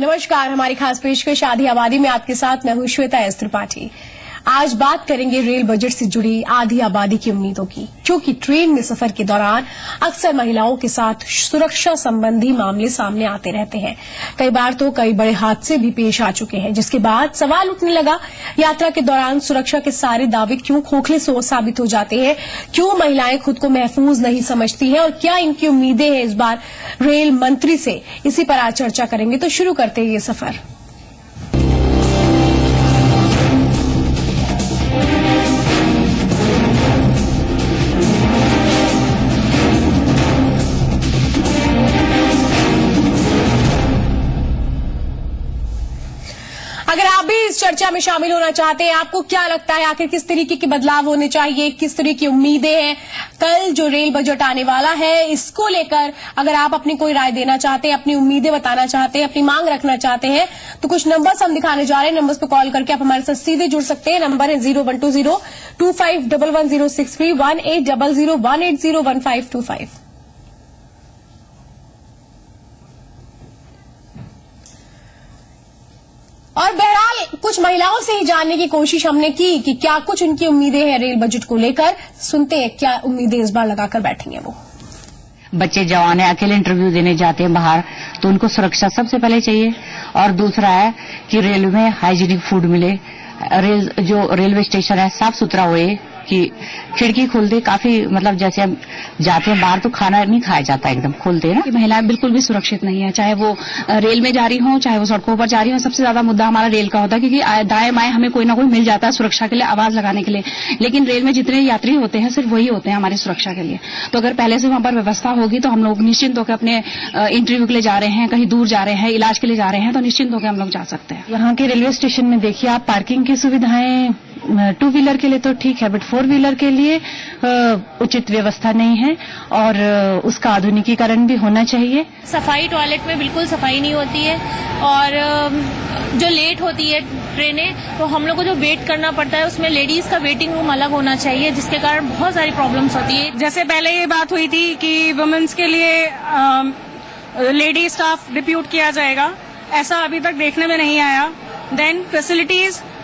नमस्कार, हमारी खास पेशकश आधी आबादी में आपके साथ मैं हूं श्वेता एस त्रिपाठी। आज बात करेंगे रेल बजट से जुड़ी आधी आबादी की उम्मीदों की, क्योंकि ट्रेन में सफर के दौरान अक्सर महिलाओं के साथ सुरक्षा संबंधी मामले सामने आते रहते हैं। कई बार तो कई बड़े हादसे भी पेश आ चुके हैं, जिसके बाद सवाल उठने लगा, यात्रा के दौरान सुरक्षा के सारे दावे क्यों खोखले साबित हो जाते हैं, क्यों महिलाएं खुद को महफूज नहीं समझती हैं और क्या इनकी उम्मीदें हैं इस बार रेल मंत्री से। इसी पर आज चर्चा करेंगे, तो शुरू करते हैं ये सफर। अगर आप भी इस चर्चा में शामिल होना चाहते हैं, आपको क्या लगता है आखिर किस तरीके के बदलाव होने चाहिए, किस तरह की उम्मीदें हैं कल जो रेल बजट आने वाला है, इसको लेकर अगर आप अपनी कोई राय देना चाहते हैं, अपनी उम्मीदें बताना चाहते हैं, अपनी मांग रखना चाहते हैं, तो कुछ नंबर्स हम दिखाने जा रहे हैं। नंबर्स पर कॉल करके आप हमारे साथ सीधे जुड़ सकते हैं। नंबर है 012025111063 18001801501525। और बहरहाल कुछ महिलाओं से ही जानने की कोशिश हमने की कि क्या कुछ उनकी उम्मीदें हैं रेल बजट को लेकर। सुनते हैं क्या उम्मीदें इस बार लगाकर बैठेंगे वो। बच्चे जवान है, अकेले इंटरव्यू देने जाते हैं बाहर, तो उनको सुरक्षा सबसे पहले चाहिए। और दूसरा है कि रेलवे में हाइजीनिक फूड मिले, जो रेलवे स्टेशन है साफ सुथरा होए, कि खिड़की खोल दे। काफी मतलब जैसे हम जाते हैं बाहर तो खाना नहीं खाया जाता, एकदम खोलते हैं ना। महिलाएं बिल्कुल भी सुरक्षित नहीं है, चाहे वो रेल में जा रही हो, चाहे वो सड़कों पर जा रही हो। सबसे ज्यादा मुद्दा हमारा रेल का होता है, क्योंकि दाएं बाएं हमें कोई ना कोई मिल जाता है सुरक्षा के लिए, आवाज लगाने के लिए। लेकिन रेल में जितने यात्री होते हैं सिर्फ वही होते हैं हमारी सुरक्षा के लिए। तो अगर पहले से वहां पर व्यवस्था होगी तो हम लोग निश्चिंत होकर अपने इंटरव्यू के लिए जा रहे हैं, कहीं दूर जा रहे हैं, इलाज के लिए जा रहे हैं, तो निश्चिंत होकर हम लोग जा सकते हैं। यहाँ के रेलवे स्टेशन में देखिए आप, पार्किंग की सुविधाएं 2 व्हीलर के लिए तो ठीक है, बट 4 व्हीलर के लिए उचित व्यवस्था नहीं है और उसका आधुनिकीकरण भी होना चाहिए। सफाई, टॉयलेट में बिल्कुल सफाई नहीं होती है और जो लेट होती है ट्रेनें, तो हम लोग को जो वेट करना पड़ता है उसमें लेडीज का वेटिंग रूम अलग होना चाहिए, जिसके कारण बहुत सारी प्रॉब्लम्स होती है। जैसे पहले ये बात हुई थी कि वुमेन्स के लिए लेडी स्टाफ डिप्यूट किया जाएगा, ऐसा अभी तक देखने में नहीं आया। देन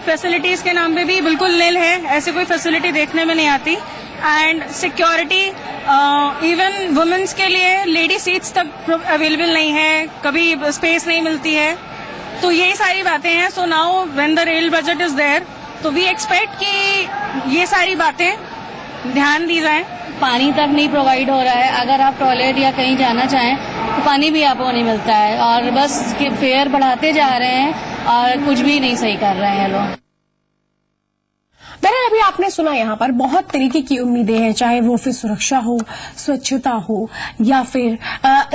फैसिलिटीज के नाम पे भी बिल्कुल नील है, ऐसी कोई फैसिलिटी देखने में नहीं आती। एंड सिक्योरिटी, इवन वुमेन्स के लिए लेडी सीट्स तक अवेलेबल नहीं है, कभी स्पेस नहीं मिलती है। तो यही सारी बातें हैं। So now when the rail budget is there, तो वी एक्सपेक्ट कि ये सारी बातें ध्यान दी जाए। पानी तक नहीं प्रोवाइड हो रहा है, अगर आप टॉयलेट या कहीं जाना चाहें तो पानी भी आपको नहीं मिलता है, और बस फेयर बढ़ाते जा रहे हैं और कुछ भी नहीं सही कर रहे हैं लोग। बहरहाल अभी आपने सुना, यहाँ पर बहुत तरीके की उम्मीदें हैं, चाहे वो फिर सुरक्षा हो, स्वच्छता हो, या फिर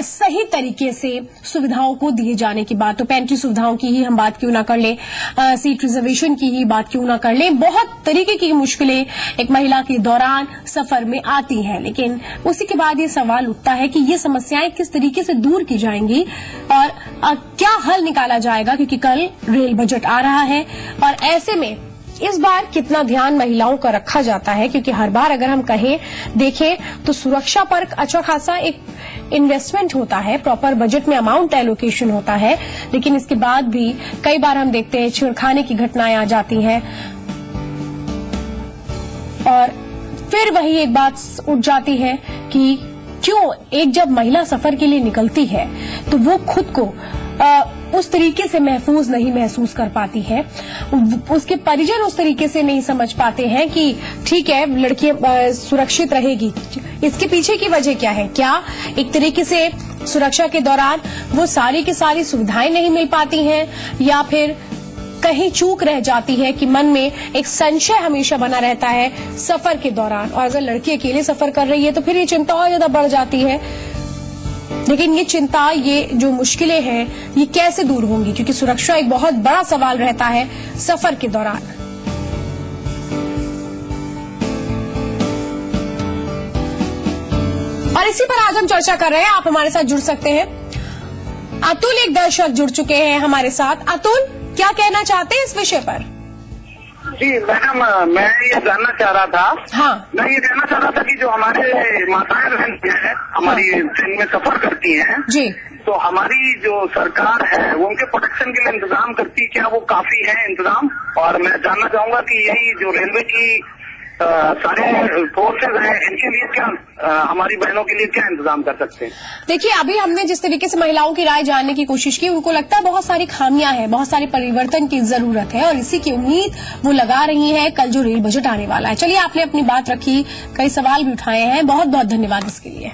सही तरीके से सुविधाओं को दिए जाने की बात। तो पेंट्री सुविधाओं की ही हम बात क्यों ना कर लें, सीट रिजर्वेशन की ही बात क्यों ना कर लें। बहुत तरीके की मुश्किलें एक महिला के दौरान सफर में आती हैं, लेकिन उसी के बाद ये सवाल उठता है कि ये समस्याएं किस तरीके से दूर की जाएंगी और क्या हल निकाला जाएगा, क्योंकि कल रेल बजट आ रहा है और ऐसे में इस बार कितना ध्यान महिलाओं का रखा जाता है, क्योंकि हर बार अगर हम देखें तो सुरक्षा पर अच्छा खासा एक इन्वेस्टमेंट होता है, प्रॉपर बजट में अमाउंट एलोकेशन होता है, लेकिन इसके बाद भी कई बार हम देखते हैं छेड़खानी की घटनाएं आ जाती हैं और फिर वही एक बात उठ जाती है कि क्यों एक जब महिला सफर के लिए निकलती है तो वो खुद को उस तरीके से महफूज नहीं महसूस कर पाती है, उसके परिजन उस तरीके से नहीं समझ पाते हैं कि ठीक है लड़की सुरक्षित रहेगी। इसके पीछे की वजह क्या है? क्या एक तरीके से सुरक्षा के दौरान वो सारी की सारी सुविधाएं नहीं मिल पाती हैं, या फिर कहीं चूक रह जाती है कि मन में एक संशय हमेशा बना रहता है सफर के दौरान। और अगर लड़की अकेले सफर कर रही है तो फिर ये चिंता और ज्यादा बढ़ जाती है। लेकिन ये चिंता, ये जो मुश्किलें हैं, ये कैसे दूर होंगी, क्योंकि सुरक्षा एक बहुत बड़ा सवाल रहता है सफर के दौरान। और इसी पर आज हम चर्चा कर रहे हैं, आप हमारे साथ जुड़ सकते हैं। अतुल एक दर्शक जुड़ चुके हैं हमारे साथ। अतुल, क्या कहना चाहते हैं इस विषय पर? जी मैडम, मैं ये जानना चाह रहा था। हाँ। मैं ये जानना चाह रहा था कि जो हमारे माताएं बहन हैं, हमारी ट्रेन में सफर करती हैं जी, तो हमारी जो सरकार है वो उनके प्रोटेक्शन के लिए इंतजाम करती है, क्या वो काफी है इंतजाम? और मैं जानना चाहूंगा कि यही जो रेलवे की सारे फोर्सेज हैं, इनके लिए क्या हमारी बहनों के लिए क्या इंतजाम कर सकते हैं? देखिए, अभी हमने जिस तरीके से महिलाओं की राय जानने की कोशिश की, उनको लगता है बहुत सारी खामियां हैं, बहुत सारे परिवर्तन की जरूरत है और इसी की उम्मीद वो लगा रही है कल जो रेल बजट आने वाला है। चलिए, आपने अपनी बात रखी, कई सवाल भी उठाए हैं, बहुत बहुत धन्यवाद इसके लिए।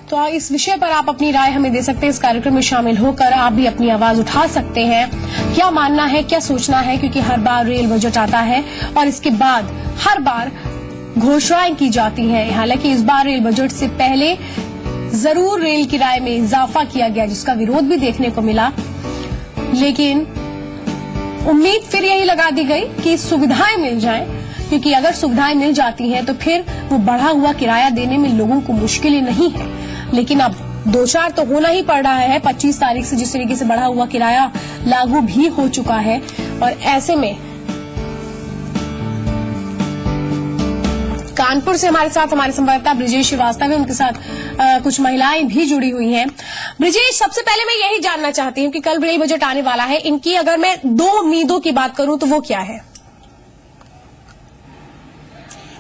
तो इस विषय पर आप अपनी राय हमें दे सकते हैं, इस कार्यक्रम में शामिल होकर आप भी अपनी आवाज उठा सकते हैं। क्या मानना है, क्या सोचना है, क्योंकि हर बार रेल बजट आता है और इसके बाद हर बार घोषणाएं की जाती हैं। हालांकि इस बार रेल बजट से पहले जरूर रेल किराए में इजाफा किया गया, जिसका विरोध भी देखने को मिला, लेकिन उम्मीद फिर यही लगा दी गई कि सुविधाएं मिल जाएं, क्योंकि अगर सुविधाएं मिल जाती हैं तो फिर वो बढ़ा हुआ किराया देने में लोगों को मुश्किलें नहीं है। लेकिन अब 2-4 तो होना ही पड़ रहा है। 25 तारीख से जिस तरीके से बढ़ा हुआ किराया लागू भी हो चुका है और ऐसे में कानपुर से हमारे साथ हमारे संवाददाता ब्रिजेश श्रीवास्तव है, उनके साथ कुछ महिलाएं भी जुड़ी हुई हैं। ब्रिजेश, सबसे पहले मैं यही जानना चाहती हूँ कि कल रेल बजट आने वाला है, इनकी अगर मैं 2 उम्मीदों की बात करूं तो वो क्या है?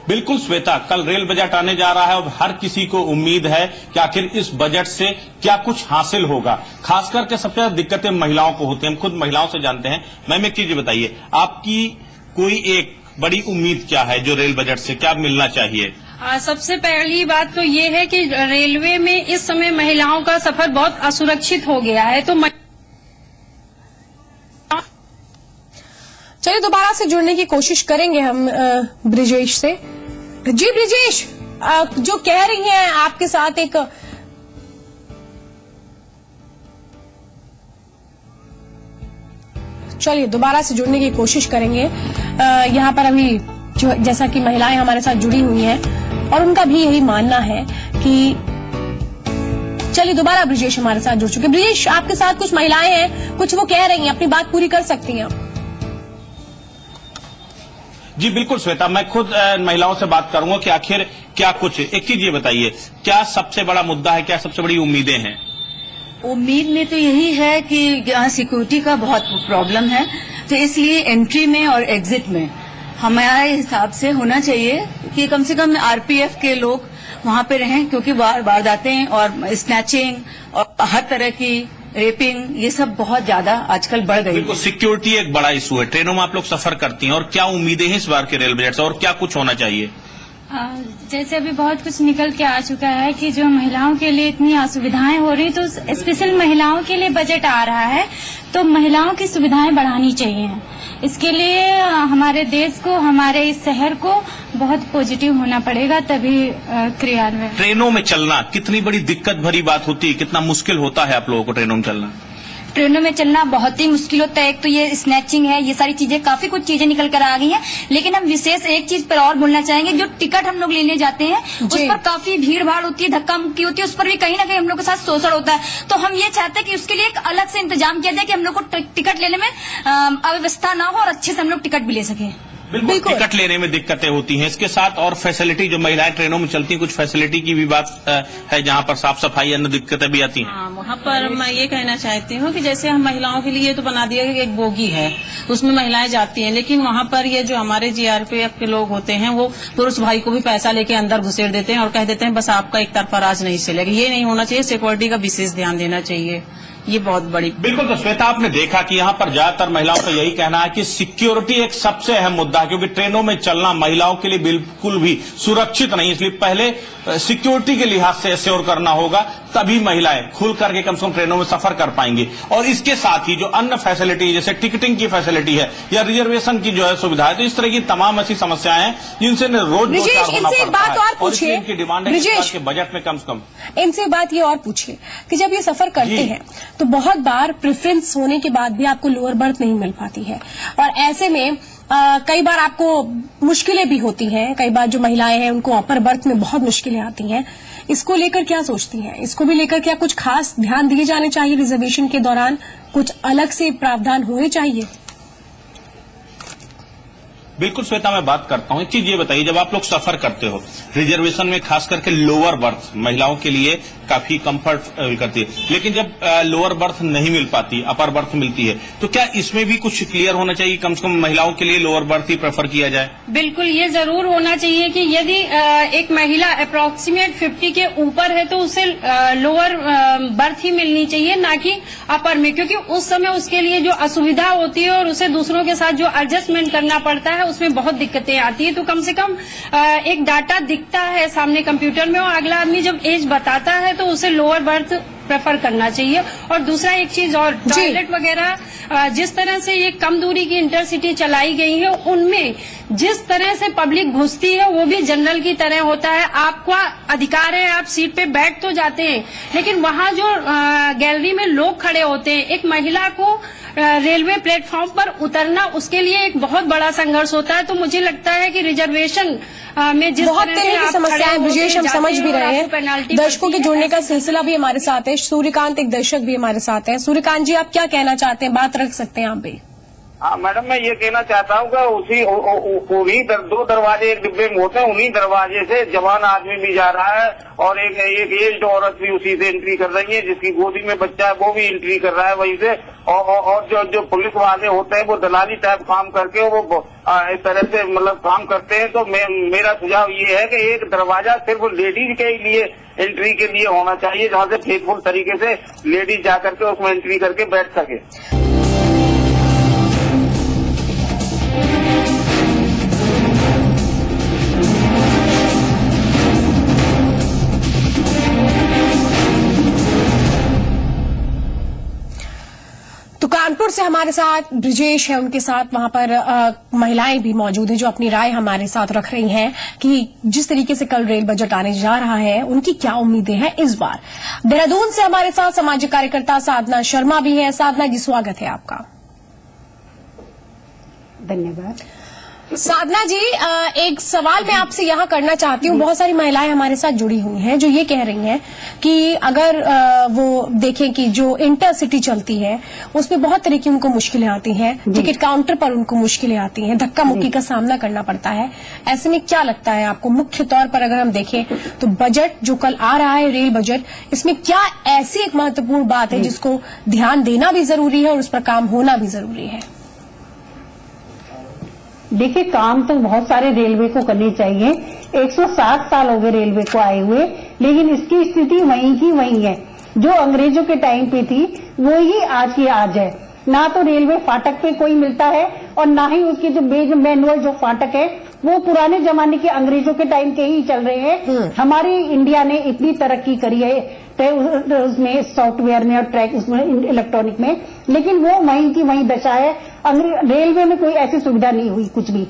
बिल्कुल श्वेता, कल रेल बजट आने जा रहा है और हर किसी को उम्मीद है कि आखिर इस बजट से क्या कुछ हासिल होगा। खास करके सबसे ज्यादा दिक्कतें महिलाओं को होती हैं, हम खुद महिलाओं से जानते हैं। मैम, एक चीज बताइए, आपकी कोई एक बड़ी उम्मीद क्या है जो रेल बजट से क्या मिलना चाहिए? सबसे पहली बात तो ये है कि रेलवे में इस समय महिलाओं का सफर बहुत असुरक्षित हो गया है, तो चलिए दोबारा से जुड़ने की कोशिश करेंगे हम ब्रिजेश से। जी ब्रिजेश, जो कह रही हैं आपके साथ एक चलिए दोबारा से जुड़ने की कोशिश करेंगे। यहाँ पर अभी जो जैसा कि महिलाएं हमारे साथ जुड़ी हुई हैं और उनका भी यही मानना है कि चलिए दोबारा ब्रिजेश हमारे साथ जुड़ चुके। ब्रिजेश, आपके साथ कुछ महिलाएं हैं, कुछ वो कह रही हैं, अपनी बात पूरी कर सकती हैं आप। जी बिल्कुल श्वेता, मैं खुद महिलाओं से बात करूंगा कि आखिर क्या कुछ, एक चीज ये बताइए, क्या सबसे बड़ा मुद्दा है, क्या सबसे बड़ी उम्मीदें हैं? उम्मीद में तो यही है कि यहाँ सिक्योरिटी का बहुत प्रॉब्लम है, तो इसलिए एंट्री में और एग्जिट में हमारे हिसाब से होना चाहिए कि कम से कम आरपीएफ के लोग वहां पे रहें, क्योंकि वारदातें और स्नैचिंग और हर तरह की रेपिंग ये सब बहुत ज्यादा आजकल बढ़ गई है। बिल्कुल, सिक्योरिटी एक बड़ा इशू है। ट्रेनों में आप लोग सफर करती हैं और क्या उम्मीदें हैं इस बार के रेल बजट से और क्या कुछ होना चाहिए? जैसे अभी बहुत कुछ निकल के आ चुका है कि जो महिलाओं के लिए इतनी असुविधाएं हो रही, तो स्पेशल महिलाओं के लिए बजट आ रहा है, तो महिलाओं की सुविधाएं बढ़ानी चाहिए। इसके लिए हमारे देश को, हमारे इस शहर को बहुत पॉजिटिव होना पड़ेगा, तभी क्रियान्वयन। ट्रेनों में चलना कितनी बड़ी दिक्कत भरी बात होती है, कितना मुश्किल होता है आप लोगों को ट्रेनों में चलना? ट्रेनों में चलना बहुत ही मुश्किल होता है। एक तो ये स्नैचिंग है, ये सारी चीजें, काफी कुछ चीजें निकल कर आ गई हैं। लेकिन हम विशेष एक चीज पर और बोलना चाहेंगे, जो टिकट हम लोग लेने जाते हैं उस पर काफी भीड़ भाड़ होती है, धक्का मुक्की होती है, उस पर भी कहीं ना कहीं हम लोग के साथ शोषण होता है। तो हम ये चाहते हैं कि उसके लिए एक अलग से इंतजाम किया जाए कि हम लोग को टिकट लेने में अव्यवस्था ना हो और अच्छे से हम लोग टिकट भी ले सके। बिल्कुल, टिकट लेने में दिक्कतें होती हैं। इसके साथ और फैसिलिटी, जो महिलाएं ट्रेनों में चलती हैं, कुछ फैसिलिटी की भी बात है जहां पर साफ सफाई अन्य दिक्कतें भी आती हैं। वहाँ पर मैं ये कहना चाहती हूँ कि जैसे हम महिलाओं के लिए तो बना दिया कि एक बोगी है, उसमें महिलाएं जाती हैं, लेकिन वहाँ पर ये जो हमारे जीआरपीएफ के लोग होते हैं वो पुरुष भाई को भी पैसा लेके अंदर घुसेड़ देते हैं और कह देते हैं बस आपका एक तरफा राज नहीं चलेगा। ये नहीं होना चाहिए, सिक्योरिटी का विशेष ध्यान देना चाहिए, ये बहुत बड़ी। बिल्कुल, तो श्वेता आपने देखा कि यहाँ पर ज्यादातर महिलाओं का यही कहना है कि सिक्योरिटी एक सबसे अहम मुद्दा है, क्योंकि ट्रेनों में चलना महिलाओं के लिए बिल्कुल भी सुरक्षित नहीं, इसलिए पहले सिक्योरिटी के लिहाज से एश्योर करना होगा, तभी महिलाएं खुल करके कम से कम ट्रेनों में सफर कर पाएंगी। और इसके साथ ही जो अन्य फैसिलिटी जैसे टिकटिंग की फैसिलिटी है या रिजर्वेशन की जो है सुविधा है, तो इस तरह की तमाम ऐसी समस्याएं हैं जिनसे रोज दो चार होना पड़ता है और इनकी डिमांड है कि बजट में कम से कम इनसे बात ये और पूछिए कि जब ये सफर करते हैं तो बहुत बार प्रेफरेंस होने के बाद भी आपको लोअर बर्थ नहीं मिल पाती है और ऐसे में कई बार आपको मुश्किलें भी होती हैं। कई बार जो महिलाएं हैं उनको अपर बर्थ में बहुत मुश्किलें आती हैं। इसको लेकर क्या सोचती हैं? इसको भी लेकर क्या कुछ खास ध्यान दिए जाने चाहिए रिजर्वेशन के दौरान? कुछ अलग से प्रावधान होने चाहिए? बिल्कुल श्वेता, मैं बात करता हूं। एक चीज ये बताइए, जब आप लोग सफर करते हो रिजर्वेशन में, खास करके लोअर बर्थ महिलाओं के लिए काफी कंफर्ट करती है, लेकिन जब लोअर बर्थ नहीं मिल पाती, अपर बर्थ मिलती है, तो क्या इसमें भी कुछ क्लियर होना चाहिए? कम से कम महिलाओं के लिए लोअर बर्थ ही प्रेफर किया जाए। बिल्कुल, ये जरूर होना चाहिए कि यदि एक महिला अप्रोक्सीमेट 50 के ऊपर है तो उसे लोअर बर्थ ही मिलनी चाहिए, ना कि अपर में, क्योंकि उस समय उसके लिए जो असुविधा होती है और उसे दूसरों के साथ जो एडजस्टमेंट करना पड़ता है उसमें बहुत दिक्कतें आती है। तो कम से कम एक डाटा दिखता है सामने कंप्यूटर में, और अगला आदमी जब एज बताता है तो उसे लोअर बर्थ प्रेफर करना चाहिए। और दूसरा एक चीज और, टॉयलेट वगैरह जिस तरह से ये कम दूरी की इंटरसिटी चलाई गई है, उनमें जिस तरह से पब्लिक घुसती है वो भी जनरल की तरह होता है। आपका अधिकार है, आप सीट पे बैठ तो जाते हैं, लेकिन वहां जो गैलरी में लोग खड़े होते हैं, एक महिला को रेलवे प्लेटफॉर्म पर उतरना उसके लिए एक बहुत बड़ा संघर्ष होता है। तो मुझे लगता है कि रिजर्वेशन में जिस बहुत तरह तरह की समस्याएं हैं ब्रिजेश, हम समझ भी रहे हैं। दर्शकों के जुड़ने का सिलसिला भी हमारे साथ है। सूर्यकांत एक दर्शक भी हमारे साथ है। सूर्यकांत जी, आप क्या कहना चाहते हैं? बात रख सकते हैं आप भी। हाँ मैडम, मैं ये कहना चाहता हूँ कि उन्हीं दो दरवाजे एक डिब्बे में होते हैं, उन्हीं दरवाजे से जवान आदमी भी जा रहा है और एक एज्ड औरत भी उसी से एंट्री कर रही है, जिसकी गोदी में बच्चा है वो भी एंट्री कर रहा है वहीं से। और जो पुलिस वाले होते हैं वो दलाली टाइप काम करके वो इस तरह से मतलब काम करते हैं। तो मेरा सुझाव ये है कि एक दरवाजा सिर्फ लेडीज के लिए एंट्री के लिए होना चाहिए, जहाँ से फेथफुल तरीके से लेडीज जा करके उसमें एंट्री करके बैठ सके। कानपुर से हमारे साथ ब्रिजेश है, उनके साथ वहां पर महिलाएं भी मौजूद हैं जो अपनी राय हमारे साथ रख रही हैं कि जिस तरीके से कल रेल बजट आने जा रहा है उनकी क्या उम्मीदें हैं इस बार। देहरादून से हमारे साथ सामाजिक कार्यकर्ता साधना शर्मा भी है। साधना जी, स्वागत है आपका। धन्यवाद। साधना जी, एक सवाल मैं आपसे यहाँ करना चाहती हूँ। बहुत सारी महिलाएं हमारे साथ जुड़ी हुई हैं जो ये कह रही हैं कि अगर वो देखें कि जो इंटरसिटी चलती है उसमें बहुत तरह की उनको मुश्किलें आती हैं, टिकट काउंटर पर उनको मुश्किलें आती हैं, धक्का मुक्की का सामना करना पड़ता है। ऐसे में क्या लगता है आपको, मुख्य तौर पर अगर हम देखें तो बजट जो कल आ रहा है, रेल बजट, इसमें क्या ऐसी एक महत्वपूर्ण बात है जिसको ध्यान देना भी जरूरी है और उस पर काम होना भी जरूरी है? देखिए, काम तो बहुत सारे रेलवे को करने चाहिए। 160 साल हो गए रेलवे को आए हुए, लेकिन इसकी स्थिति वहीं की वहीं है। जो अंग्रेजों के टाइम पे थी वो ही आज की आज है। ना तो रेलवे फाटक पे कोई मिलता है और ना ही उसके जो मैनुअल जो फाटक है वो पुराने जमाने के अंग्रेजों के टाइम के ही चल रहे हैं। हमारी इंडिया ने इतनी तरक्की करी है उसमें सॉफ्टवेयर में और ट्रैक उसमें इलेक्ट्रॉनिक में, लेकिन वो वहीं की वहीं दशा है। रेलवे में कोई ऐसी सुविधा नहीं हुई कुछ भी।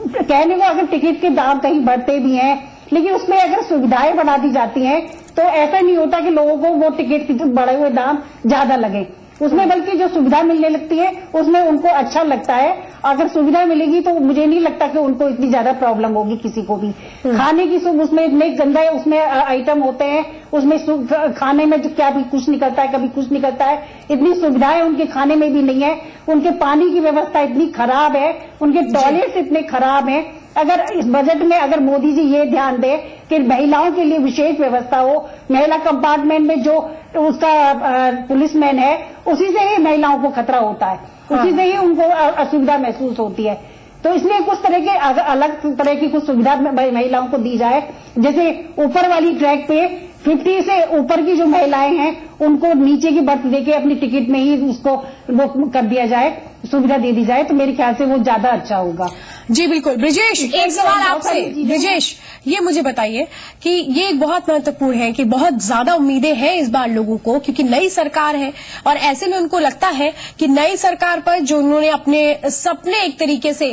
कहने को अगर टिकट के दाम कहीं बढ़ते भी हैं, लेकिन उसमें अगर सुविधाएं बढ़ा दी जाती हैं तो ऐसा नहीं होता कि लोगों को वो टिकट के बढ़े हुए दाम ज्यादा लगे उसमें, बल्कि जो सुविधा मिलने लगती है उसमें उनको अच्छा लगता है। अगर सुविधा मिलेगी तो मुझे नहीं लगता कि उनको इतनी ज्यादा प्रॉब्लम होगी किसी को भी। खाने की उसमें इतने गंदा उसमें आइटम होते हैं, उसमें खाने में जो क्या भी कुछ निकलता है, कभी कुछ निकलता है। इतनी सुविधाएं उनके खाने में भी नहीं है। उनके पानी की व्यवस्था इतनी खराब है, उनके टॉयलेट्स इतने खराब हैं। अगर इस बजट में अगर मोदी जी ये ध्यान दे कि महिलाओं के लिए विशेष व्यवस्था हो, महिला कंपार्टमेंट में जो उसका पुलिसमैन है उसी से ही महिलाओं को खतरा होता है, उसी से ही उनको असुविधा महसूस होती है। तो इसलिए कुछ तरह के अलग तरह की कुछ सुविधा महिलाओं को दी जाए। जैसे ऊपर वाली ट्रैक पे 50 से ऊपर की जो महिलाएं हैं उनको नीचे की बर्थ देके अपनी टिकट में ही उसको वो कर दिया जाए, सुविधा दे दी जाए, तो मेरे ख्याल से वो ज्यादा अच्छा होगा। जी बिल्कुल। ब्रिजेश, एक सवाल आपसे। ब्रिजेश, ये मुझे बताइए कि ये एक बहुत महत्वपूर्ण है कि बहुत ज्यादा उम्मीदें हैं इस बार लोगों को, क्योंकि नई सरकार है और ऐसे में उनको लगता है कि नई सरकार पर जो उन्होंने अपने सपने एक तरीके से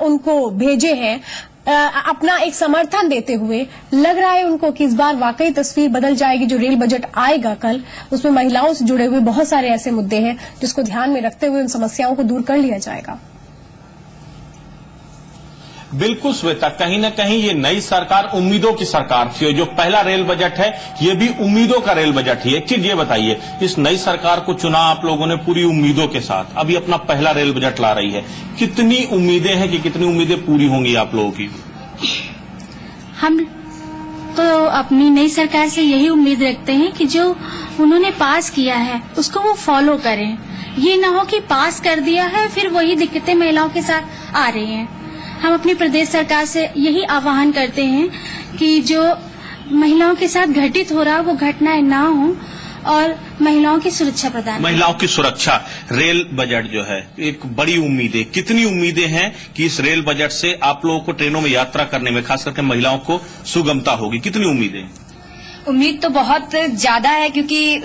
उनको भेजे हैं, अपना एक समर्थन देते हुए लग रहा है उनको कि इस बार वाकई तस्वीर बदल जाएगी। जो रेल बजट आएगा कल, उसमें महिलाओं से जुड़े हुए बहुत सारे ऐसे मुद्दे हैं जिसको ध्यान में रखते हुए उन समस्याओं को दूर कर लिया जाएगा। बिल्कुल श्वेता, कहीं न कहीं ये नई सरकार उम्मीदों की सरकार थी। जो पहला रेल बजट है ये भी उम्मीदों का रेल बजट ही है। एक चीज ये बताइए, इस नई सरकार को चुना आप लोगों ने पूरी उम्मीदों के साथ, अभी अपना पहला रेल बजट ला रही है, कितनी उम्मीदें हैं कि कितनी उम्मीदें पूरी होंगी आप लोगों की? हम तो अपनी नई सरकार से यही उम्मीद रखते हैं कि जो उन्होंने पास किया है उसको वो फॉलो करें। ये ना हो कि पास कर दिया है फिर वही दिक्कतें महिलाओं के साथ आ रही हैं। हम अपनी प्रदेश सरकार से यही आह्वान करते हैं कि जो महिलाओं के साथ घटित हो रहा है वो घटनाएं ना हो और महिलाओं की सुरक्षा प्रदान। महिलाओं की सुरक्षा, रेल बजट जो है एक बड़ी उम्मीद है, कितनी उम्मीदें हैं कि इस रेल बजट से आप लोगों को ट्रेनों में यात्रा करने में खास करके महिलाओं को सुगमता होगी, कितनी उम्मीदें? उम्मीद तो बहुत ज्यादा है, क्योंकि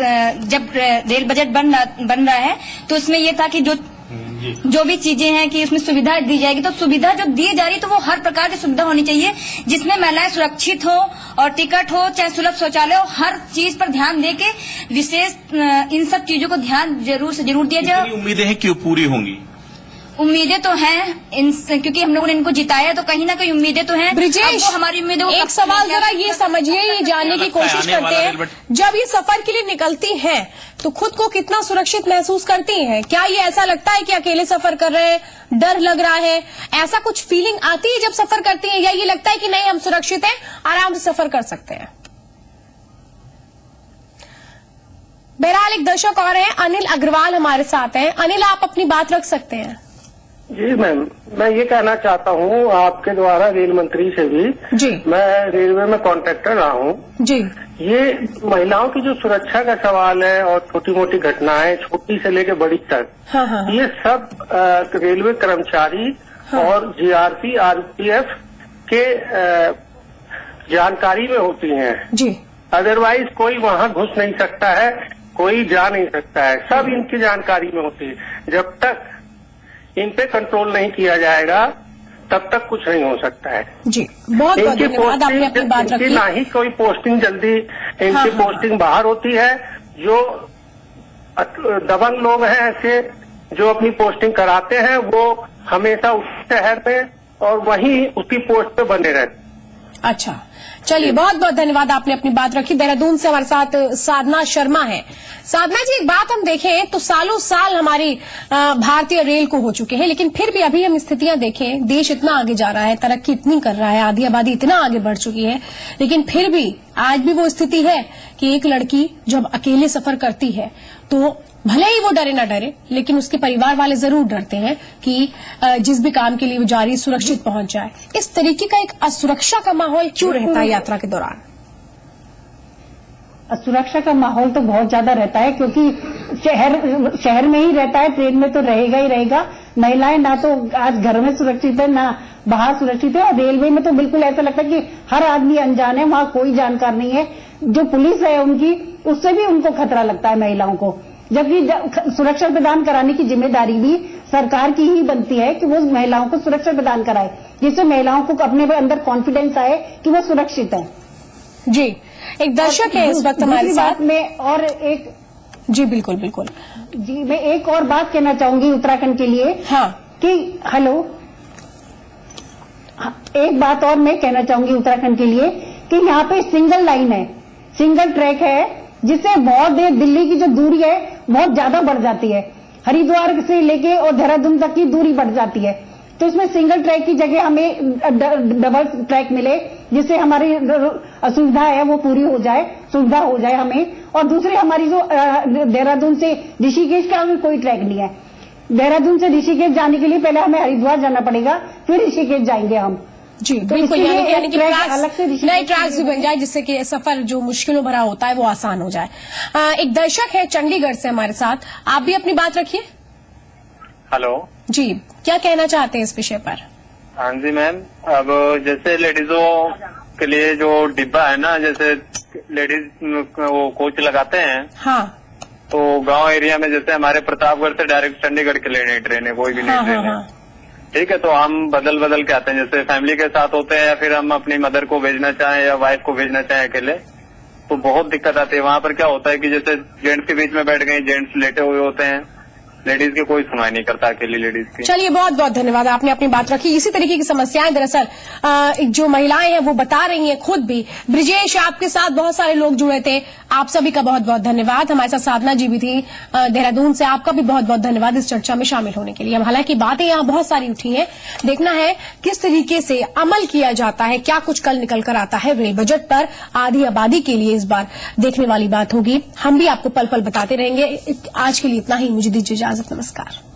जब रेल बजट बन रहा है तो उसमें ये था कि जो भी चीजें हैं कि उसमें सुविधा दी जाएगी, तो सुविधा जो दी जा रही है तो वो हर प्रकार की सुविधा होनी चाहिए जिसमें महिलाएं सुरक्षित हो और टिकट हो चाहे सुलभ शौचालय हो, हर चीज पर ध्यान देके विशेष इन सब चीजों को ध्यान जरूर से जरूर दिया जाए। उम्मीदें हैं कि पूरी होंगी? उम्मीदें तो हैं क्योंकि हम लोगों ने इनको जिताया तो कहीं ना कहीं उम्मीदें तो हैं। ब्रिजेश, हमारी उम्मीदें एक सवाल जरा ये समझिए, ये जानने की कोशिश करते हैं, जब ये सफर के लिए निकलती हैं तो खुद को कितना सुरक्षित महसूस करती हैं? क्या ये ऐसा लगता है कि अकेले सफर कर रहे हैं, डर लग रहा है, ऐसा कुछ फीलिंग आती है जब सफर करती हैं, या ये लगता है कि नहीं हम सुरक्षित हैं, आराम से सफर कर सकते हैं? बहरहाल एक दर्शक और हैं, अनिल अग्रवाल हमारे साथ हैं। अनिल, आप अपनी बात रख सकते हैं। जी मैम, मैं ये कहना चाहता हूँ आपके द्वारा रेल मंत्री से भी जी, मैं रेलवे में कॉन्ट्रैक्टर रहा हूँ जी। ये महिलाओं की जो सुरक्षा का सवाल है और छोटी मोटी घटनाएं, छोटी से लेकर बड़ी तक, हाँ। ये सब रेलवे कर्मचारी और जीआरपी आरपीएफ के जानकारी में होती हैं जी। अदरवाइज कोई वहाँ घुस नहीं सकता है, कोई जा नहीं सकता है, सब इनकी जानकारी में होती है। जब तक इन पे कंट्रोल नहीं किया जाएगा तब तक कुछ नहीं हो सकता है। जी, बहुत बहुत धन्यवाद, आपने अपनी बात रखी। ना ही कोई पोस्टिंग जल्दी इनकी पोस्टिंग बाहर होती है। जो दबंग लोग हैं ऐसे जो अपनी पोस्टिंग कराते हैं वो हमेशा उस शहर में और वहीं उसकी पोस्ट पे बने रहते। अच्छा, चलिए, बहुत बहुत धन्यवाद, आपने अपनी बात रखी। देहरादून से हमारे साथ साधना शर्मा है। साधना जी, एक बात हम देखें तो सालों साल हमारी भारतीय रेल को हो चुके हैं, लेकिन फिर भी अभी हम स्थितियां देखें, देश इतना आगे जा रहा है, तरक्की इतनी कर रहा है, आधी आबादी इतना आगे बढ़ चुकी है, लेकिन फिर भी आज भी वो स्थिति है कि एक लड़की जब अकेले सफर करती है तो भले ही वो डरे ना डरे, लेकिन उसके परिवार वाले जरूर डरते हैं कि जिस भी काम के लिए वो जा रही है सुरक्षित पहुंच जाए। इस तरीके का एक असुरक्षा का माहौल क्यों रहता है यात्रा के दौरान? सुरक्षा का माहौल तो बहुत ज्यादा रहता है, क्योंकि शहर में ही रहता है, ट्रेन में तो रहेगा ही रहेगा। महिलाएं ना तो आज घर में सुरक्षित है ना बाहर सुरक्षित है, और रेलवे में तो बिल्कुल ऐसा लगता है कि हर आदमी अनजान है, वहां कोई जानकार नहीं है। जो पुलिस है उनकी, उससे भी उनको खतरा लगता है महिलाओं को, जबकि सुरक्षा प्रदान कराने की जिम्मेदारी भी सरकार की ही बनती है कि वो महिलाओं को सुरक्षा प्रदान कराए, जिससे महिलाओं को अपने अंदर कॉन्फिडेंस आए कि वो सुरक्षित है। जी, एक दर्शक है इस वक्त हमारे साथ में, और एक जी बिल्कुल बिल्कुल जी, मैं एक और बात कहना चाहूंगी उत्तराखंड के लिए। हाँ, कि हेलो, एक बात और मैं कहना चाहूंगी उत्तराखंड के लिए कि यहाँ पे सिंगल लाइन है, सिंगल ट्रैक है, जिससे बहुत देर दिल्ली की जो दूरी है बहुत ज्यादा बढ़ जाती है। हरिद्वार से लेके और देहरादून तक की दूरी बढ़ जाती है, तो इसमें सिंगल ट्रैक की जगह हमें डबल ट्रैक मिले, जिससे हमारी असुविधा है वो पूरी हो जाए, सुविधा हो जाए हमें। और दूसरी हमारी जो देहरादून से ऋषिकेश का कोई ट्रैक नहीं है। देहरादून से ऋषिकेश जाने के लिए पहले हमें हरिद्वार जाना पड़ेगा, फिर ऋषिकेश जाएंगे हम। जी बिल्कुल, यानी कि नए ट्रैक्स भी बन जाए, जिससे कि सफर जो मुश्किलों भरा होता है वो आसान हो जाए। एक दर्शक है चंडीगढ़ से हमारे साथ, आप भी अपनी बात रखिए। हेलो जी, क्या कहना चाहते हैं इस विषय पर? हाँ जी मैम, अब जैसे लेडीजों के लिए जो डिब्बा है ना, जैसे लेडीज वो कोच लगाते हैं, हाँ, तो गांव एरिया में जैसे हमारे प्रतापगढ़ से डायरेक्ट चंडीगढ़ के लिए नहीं ट्रेन है, कोई भी नहीं ट्रेन है, ठीक है, तो हम बदल बदल के आते हैं, जैसे फैमिली के साथ होते हैं या फिर हम अपनी मदर को भेजना चाहें या वाइफ को भेजना चाहें अकेले, तो बहुत दिक्कत आती है। वहां पर क्या होता है कि जैसे जेंट्स के बीच में बैठ गए, जेंट्स लेटे हुए होते हैं, लेडीज की कोई सुनवाई नहीं करता, अकेली लेडीज की। चलिए, बहुत बहुत धन्यवाद, आपने अपनी बात रखी। इसी तरीके की समस्याएं दरअसल जो महिलाएं हैं वो बता रही हैं खुद भी। ब्रिजेश, आपके साथ बहुत सारे लोग जुड़े थे, आप सभी का बहुत बहुत धन्यवाद। हमारे साथ साधना जी भी थी देहरादून से, आपका भी बहुत बहुत धन्यवाद इस चर्चा में शामिल होने के लिए। हालांकि बातें यहाँ बहुत सारी उठी हैं, देखना है किस तरीके से अमल किया जाता है, क्या कुछ कल निकल कर आता है रेल बजट पर। आधी आबादी के लिए इस बार देखने वाली बात होगी। हम भी आपको पल पल बताते रहेंगे। आज के लिए इतना ही, मुझे दीजिए इजाजत, नमस्कार।